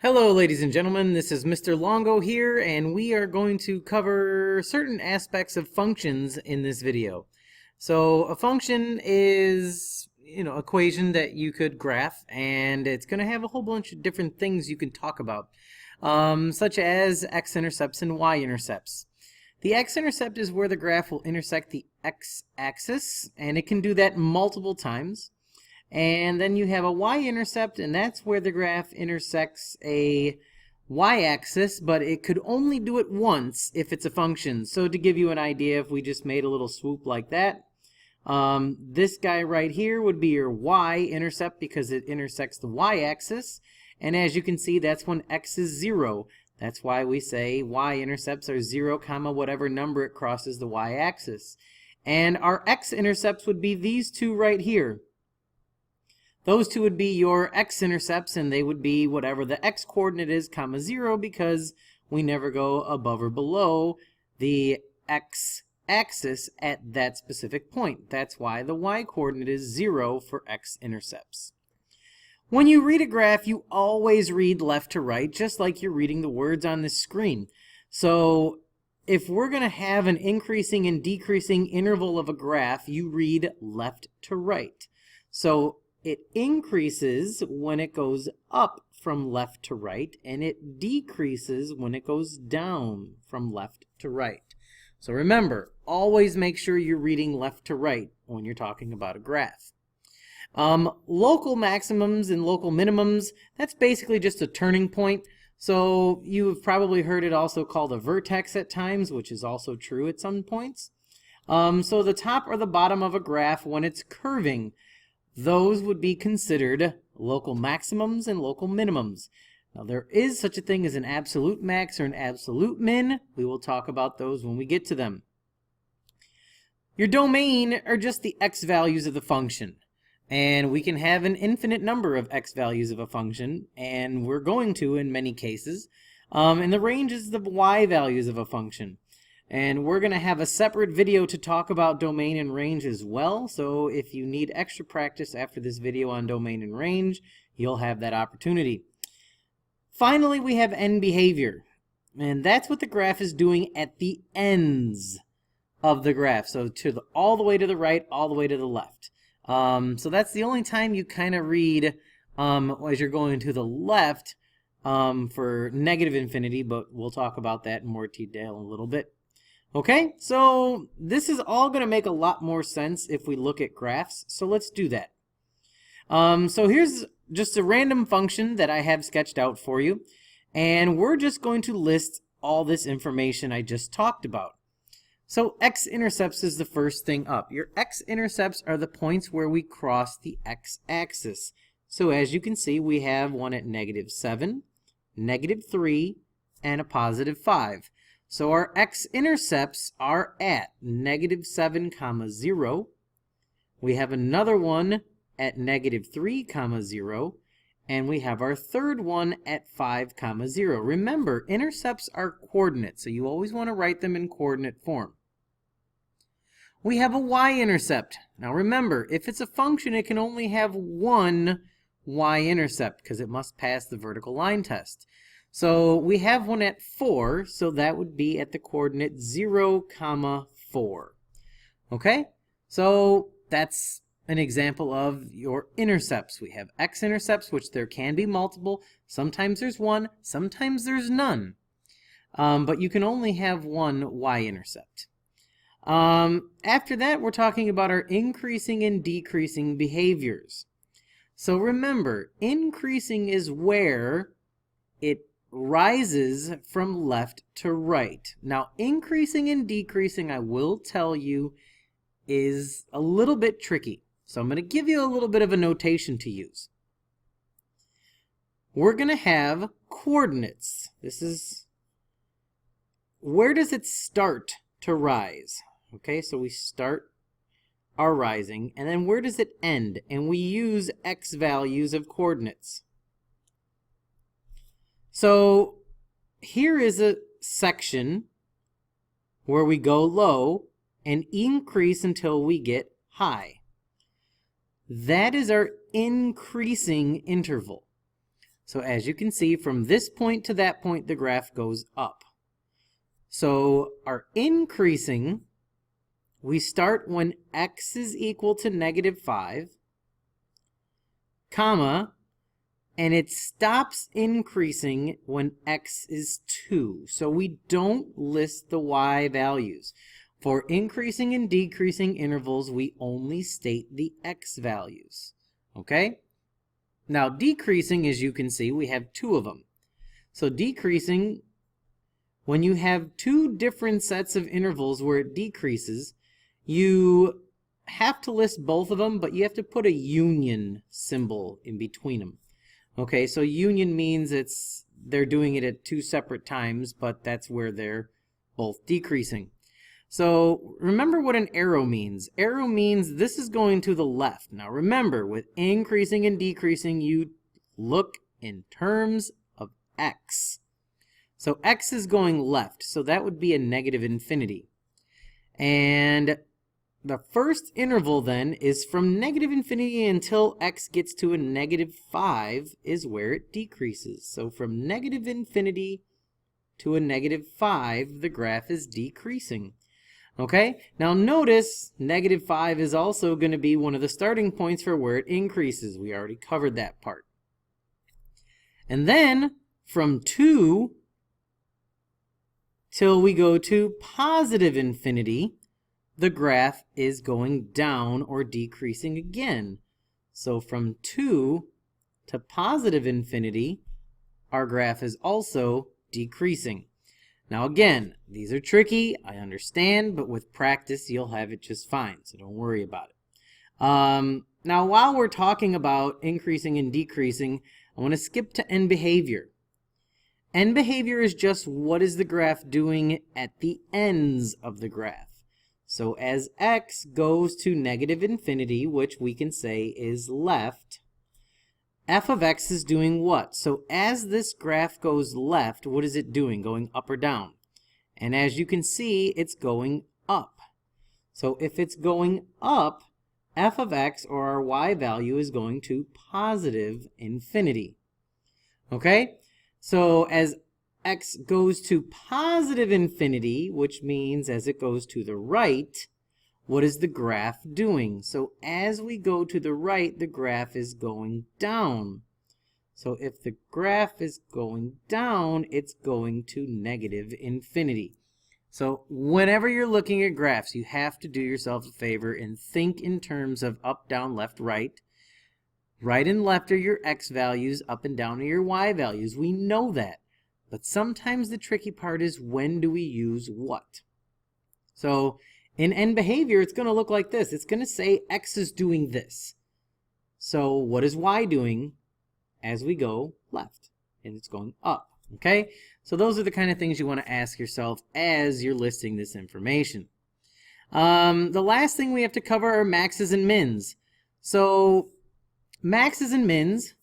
Hello ladies and gentlemen, this is Mr. Longo here, and we are going to cover certain aspects of functions in this video. So a function is, equation that you could graph, and it's going to have a whole bunch of different things you can talk about, such as x-intercepts and y-intercepts. The x-intercept is where the graph will intersect the x-axis, and it can do that multiple times. And then you have a y-intercept, and that's where the graph intersects a y-axis, but it could only do it once if it's a function. So to give you an idea, if we just made a little swoop like that, this guy right here would be your y-intercept because it intersects the y-axis. And as you can see, that's when x is 0. That's why we say y-intercepts are 0, whatever number it crosses the y-axis. And our x-intercepts would be these two right here. Those two would be your x-intercepts, and they would be whatever the x-coordinate is, 0, because we never go above or below the x-axis at that specific point. That's why the y-coordinate is 0 for x-intercepts. When you read a graph, you always read left to right, just like you're reading the words on this screen. So if we're going to have an increasing and decreasing interval of a graph, you read left to right. So it increases when it goes up from left to right, and it decreases when it goes down from left to right. So remember, always make sure you're reading left to right when you're talking about a graph. Local maximums and local minimums, that's basically just a turning point. So you've probably heard it also called a vertex at times, which is also true at some points. So the top or the bottom of a graph, when it's curving, those would be considered local maximums and local minimums. Now there is such a thing as an absolute max or an absolute min. We will talk about those when we get to them. Your domain are just the x values of the function. And we can have an infinite number of x values of a function, and we're going to in many cases. And the range is the y values of a function. And we're going to have a separate video to talk about domain and range as well. So if you need extra practice after this video on domain and range, you'll have that opportunity. Finally, we have end behavior. And that's what the graph is doing at the ends of the graph. So all the way to the right, all the way to the left. So that's the only time you kind of read as you're going to the left for negative infinity, but we'll talk about that in more detail in a little bit. Okay, so this is all going to make a lot more sense if we look at graphs, so let's do that. So here's just a random function that I have sketched out for you, and we're just going to list all this information I just talked about. So x-intercepts is the first thing up. Your x-intercepts are the points where we cross the x-axis. So as you can see, we have one at -7, -3, and a +5. So our x-intercepts are at -7, 0. We have another one at -3, 0. And we have our third one at 5, 0. Remember, intercepts are coordinates, so you always want to write them in coordinate form. We have a y-intercept. Now remember, if it's a function, it can only have one y-intercept because it must pass the vertical line test. So we have one at 4, so that would be at the coordinate 0, 4. Okay, so that's an example of your intercepts. We have x-intercepts, which there can be multiple. Sometimes there's one, sometimes there's none. But you can only have one y-intercept. After that, we're talking about our increasing and decreasing behaviors. So remember, increasing is where it rises from left to right. Now, increasing and decreasing, I will tell you, is a little bit tricky. So I'm going to give you a little bit of a notation to use. We're going to have coordinates. This is, where does it start to rise? Okay, so we start our rising, and then where does it end? And we use x values of coordinates. So here is a section where we go low and increase until we get high. That is our increasing interval. So as you can see, from this point to that point, the graph goes up. So our increasing, we start when x is equal to -5, comma, and it stops increasing when x is 2. So we don't list the y values. For increasing and decreasing intervals, we only state the x values. Okay? Now decreasing, as you can see, we have 2 of them. So decreasing, when you have 2 different sets of intervals where it decreases, you have to list both of them, but you have to put a union symbol in between them. Okay, so union means they're doing it at 2 separate times, but that's where they're both decreasing. So remember what an arrow means. Arrow means this is going to the left. Now remember, with increasing and decreasing, you look in terms of x. So x is going left, so that would be a -infinity. And the first interval then is from -infinity until x gets to a -5 is where it decreases. So from -infinity to a -5, the graph is decreasing. Okay, now notice -5 is also going to be one of the starting points for where it increases. We already covered that part. And then from 2 till we go to +infinity, the graph is going down or decreasing again. So from 2 to +infinity, our graph is also decreasing. Now again, these are tricky, I understand, but with practice you'll have it just fine, so don't worry about it. Now while we're talking about increasing and decreasing, I want to skip to end behavior. End behavior is just what is the graph doing at the ends of the graph. So as x goes to -infinity, which we can say is left, f of x is doing what? So as this graph goes left, what is it doing? Going up or down? And as you can see, it's going up. So if it's going up, f of x, or our y value, is going to +infinity. Okay? So as x goes to +infinity, which means as it goes to the right, what is the graph doing? So as we go to the right, the graph is going down. So if the graph is going down, it's going to -infinity. So whenever you're looking at graphs, you have to do yourself a favor and think in terms of up, down, left, right. Right and left are your x values, up and down are your y values. We know that. But sometimes the tricky part is, when do we use what? So in end behavior, it's going to look like this. It's going to say x is doing this. So what is y doing as we go left? And it's going up. Okay? So those are the kind of things you want to ask yourself as you're listing this information. The last thing we have to cover are maxes and mins. So maxes and mins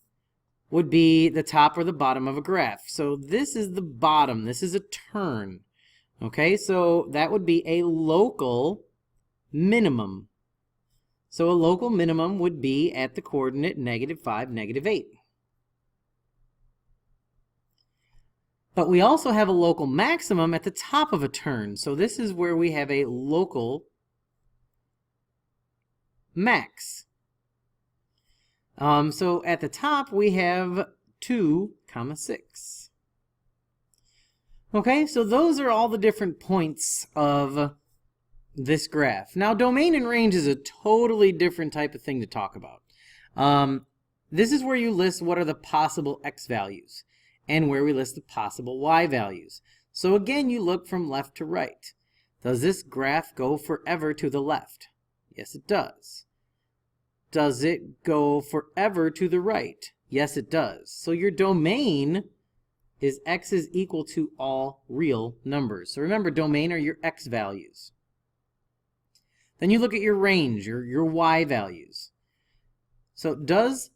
would be the top or the bottom of a graph. So this is the bottom. This is a turn. Okay, so that would be a local minimum. So a local minimum would be at the coordinate -5, -8. But we also have a local maximum at the top of a turn. So this is where we have a local max. So at the top we have 2, 6. Okay, so those are all the different points of this graph. Now, domain and range is a totally different type of thing to talk about. This is where you list what are the possible x values and where we list the possible y values. So again, you look from left to right. Does this graph go forever to the left? Yes, it does. Does it go forever to the right? Yes, it does. So your domain is x is equal to all real numbers. So remember, domain are your x values. Then you look at your range, your y values. So does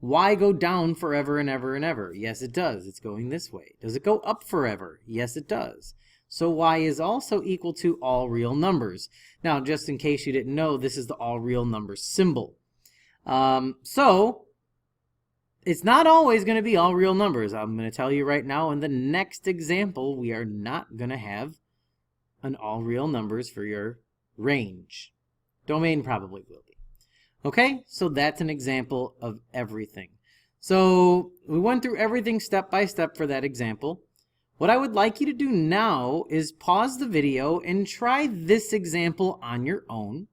y go down forever and ever and ever? Yes, it does. It's going this way. Does it go up forever? Yes, it does. So y is also equal to all real numbers. Now, just in case you didn't know, this is the all real numbers symbol. So it's not always going to be all real numbers. I'm going to tell you right now, in the next example, we are not going to have an all real numbers for your range. Domain probably will be. Okay, so that's an example of everything. So we went through everything step by step for that example. What I would like you to do now is pause the video and try this example on your own.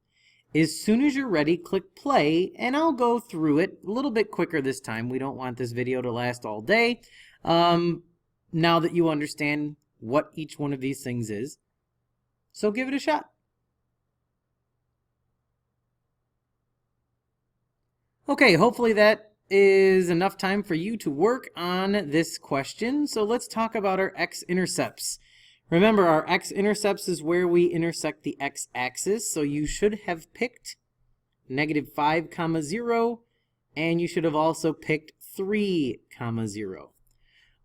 As soon as you're ready, click play, and I'll go through it a little bit quicker this time. We don't want this video to last all day. Now that you understand what each one of these things is, so give it a shot. Okay, hopefully that is enough time for you to work on this question. So let's talk about our x-intercepts. Remember, our x-intercepts is where we intersect the x-axis, so you should have picked -5, 0, and you should have also picked 3, 0.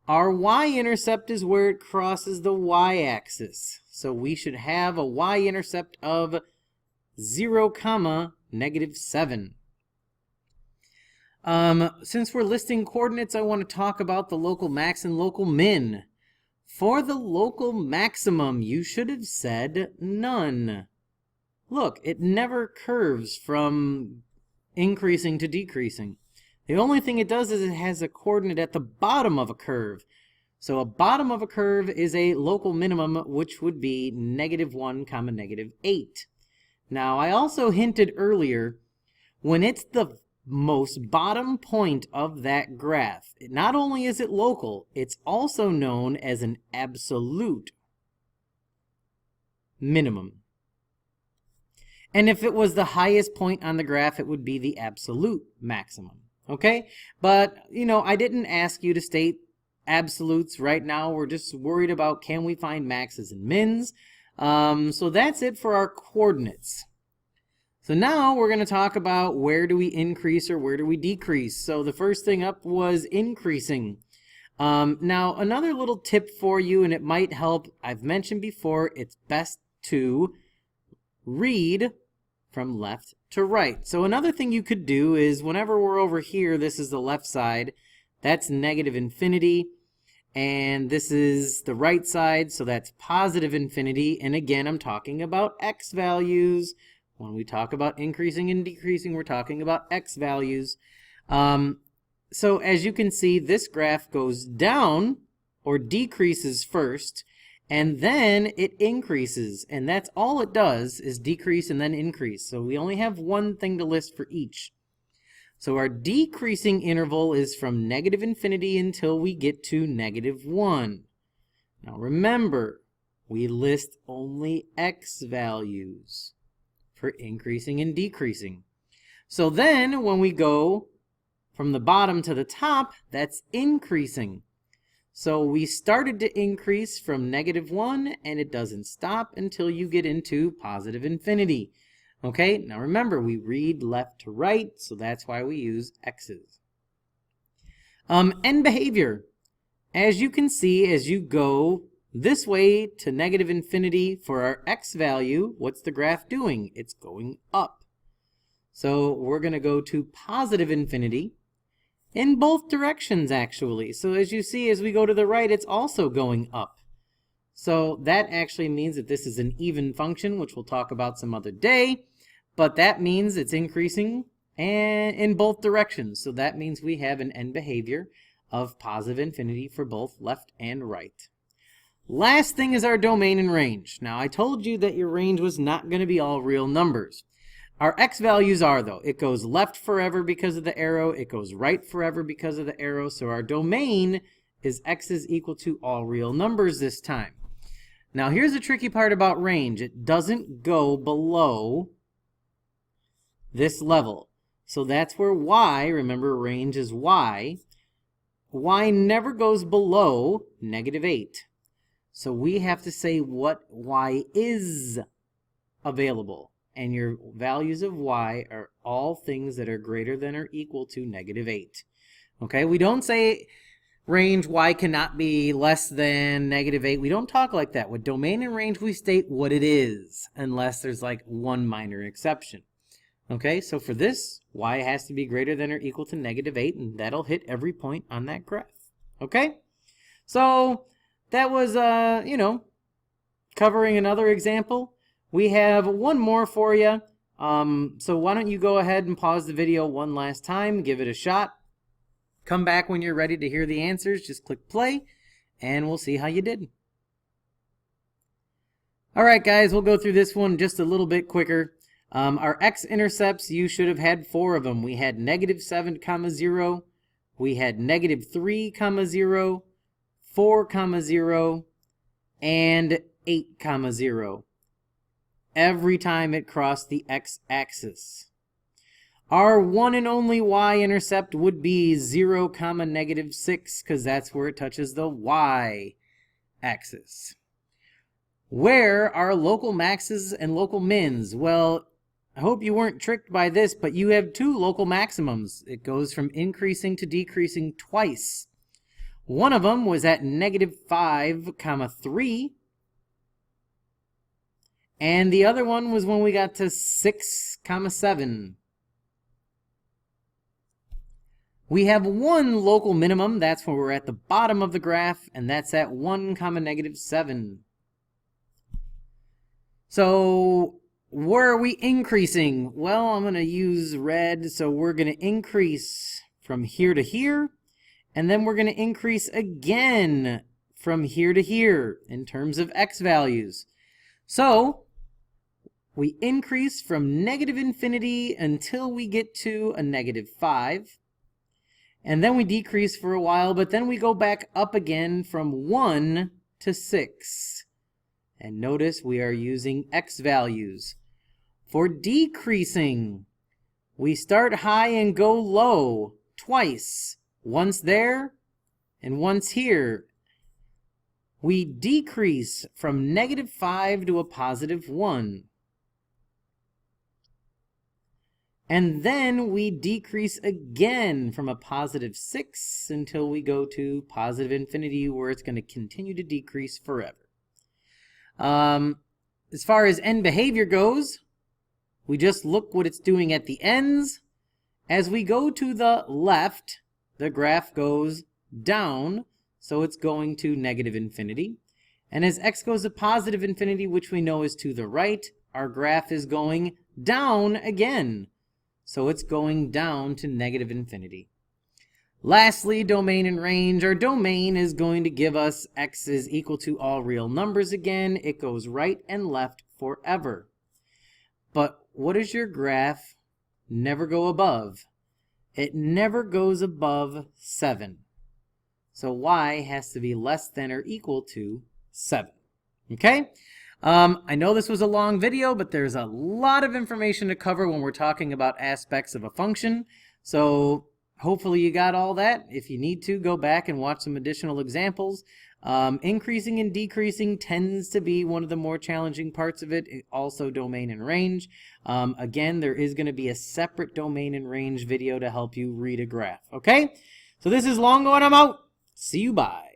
Our y-intercept is where it crosses the y-axis, so we should have a y-intercept of 0, -7. Since we're listing coordinates, I want to talk about the local max and local min. For the local maximum, you should have said none. Look, it never curves from increasing to decreasing. The only thing it does is it has a coordinate at the bottom of a curve. So a bottom of a curve is a local minimum, which would be -1, -8. Now, I also hinted earlier, when it's the most bottom point of that graph, not only is it local, it's also known as an absolute minimum. And if it was the highest point on the graph, it would be the absolute maximum. Okay? But, I didn't ask you to state absolutes right now. We're just worried about, can we find maxes and mins? So that's it for our coordinates. So now we're going to talk about where do we increase or where do we decrease. So the first thing up was increasing. Now another little tip for you, and it might help. I've mentioned before, it's best to read from left to right. So another thing you could do is, whenever we're over here, this is the left side, that's -infinity. And this is the right side, so that's +infinity. And again, I'm talking about x values. When we talk about increasing and decreasing, we're talking about x values. So as you can see, this graph goes down or decreases first, and then it increases. And that's all it does, is decrease and then increase. So we only have one thing to list for each. So our decreasing interval is from -infinity until we get to -1. Now remember, we list only x values for increasing and decreasing. So then when we go from the bottom to the top, that's increasing. So we started to increase from -1, and it doesn't stop until you get into +infinity. Okay, now remember, we read left to right, so that's why we use x's. End behavior. As you can see, as you go this way to -infinity for our x value, what's the graph doing? It's going up. So we're going to go to +infinity in both directions, actually. So as you see, as we go to the right, it's also going up. So that actually means that this is an even function, which we'll talk about some other day. But that means it's increasing and in both directions. So that means we have an end behavior of +infinity for both left and right. Last thing is our domain and range. Now, I told you that your range was not going to be all real numbers. Our x values are, though. It goes left forever because of the arrow. It goes right forever because of the arrow. So our domain is x is equal to all real numbers this time. Now, here's the tricky part about range. It doesn't go below this level. So that's where y, remember range is y never goes below -8. So we have to say what y is available. And your values of y are all things that are greater than or equal to -8. Okay, we don't say range y cannot be less than -8. We don't talk like that. With domain and range, we state what it is, unless there's like one minor exception. Okay, so for this, y has to be greater than or equal to -8, and that'll hit every point on that graph. Okay? So that was, covering another example. We have one more for you. So why don't you go ahead and pause the video one last time, give it a shot. Come back when you're ready to hear the answers. Just click play, and we'll see how you did. All right, guys, we'll go through this one just a little bit quicker. Our x-intercepts, you should have had 4 of them. We had -7, 0. We had -3, 0, 4, 0, and 8, 0. Every time it crossed the x-axis. Our one and only y-intercept would be 0, -6, because that's where it touches the y-axis. Where are local maxes and local mins? Well, I hope you weren't tricked by this, but you have 2 local maximums. It goes from increasing to decreasing twice. One of them was at -5, 3. And the other one was when we got to 6, 7. We have one local minimum. That's when we're at the bottom of the graph, and that's at 1, -7. So where are we increasing? Well, I'm going to use red, so we're going to increase from here to here, and then we're going to increase again from here to here in terms of x values. So we increase from -infinity until we get to a -5, and then we decrease for a while, but then we go back up again from 1 to 6. And notice we are using x values. For decreasing, we start high and go low twice. Once there and once here. We decrease from -5 to a +1. And then we decrease again from a +6 until we go to +infinity, where it's going to continue to decrease forever. As far as end behavior goes, we just look what it's doing at the ends. As we go to the left, the graph goes down, so it's going to -infinity. And as x goes to +infinity, which we know is to the right, our graph is going down again. So it's going down to -infinity. Lastly, domain and range. Our domain is going to give us x is equal to all real numbers again. It goes right and left forever. But what does your graph never go above? It never goes above 7. So y has to be less than or equal to 7. Okay? I know this was a long video, but there's a lot of information to cover when we're talking about aspects of a function. So hopefully you got all that. If you need to, go back and watch some additional examples. Increasing and decreasing tends to be one of the more challenging parts of it. Also domain and range. Again, there is going to be a separate domain and range video to help you read a graph. Okay? So this is Longo and I'm out. See you, bye.